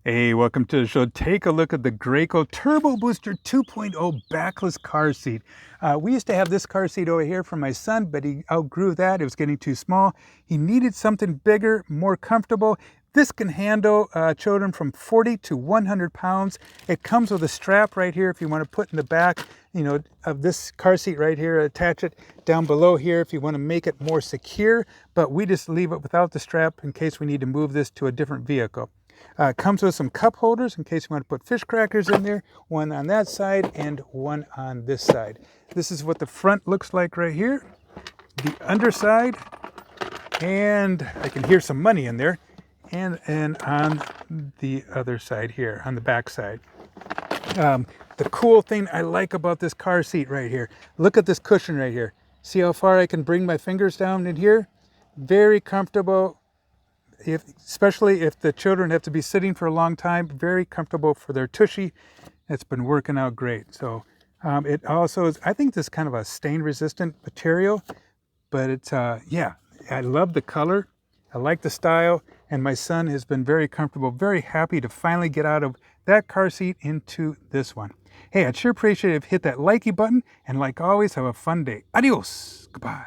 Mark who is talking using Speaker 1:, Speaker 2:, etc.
Speaker 1: Hey, welcome to the show. Take a look at the Graco TurboBooster 2.0 backless car seat. We used to have this car seat over here for my son, but he outgrew that. It was getting too small. He needed something bigger, more comfortable. This can handle children from 40 to 100 pounds. It comes with a strap right here if you want to put in the back, of this car seat right here. Attach it down below here if you want to make it more secure, but we just leave it without the strap in case we need to move this to a different vehicle. Comes with some cup holders in case you want to put fish crackers in there, one on that side and one on this side. This is what the front looks like right here, the underside, and I can hear some money in there, and on the other side here, on the back side. The cool thing I like about this car seat right here, look at this cushion right here. See how far I can bring my fingers down in here? Very comfortable. Especially if the children have to be sitting for a long time, very comfortable for their tushy. It's been working out great. So it also is, I think this is kind of a stain resistant material, but it's, yeah, I love the color. I like the style, and my son has been very comfortable, very happy to finally get out of that car seat into this one. Hey, I'd sure appreciate it if you hit that likey button, and like always, have a fun day. Adios. Goodbye.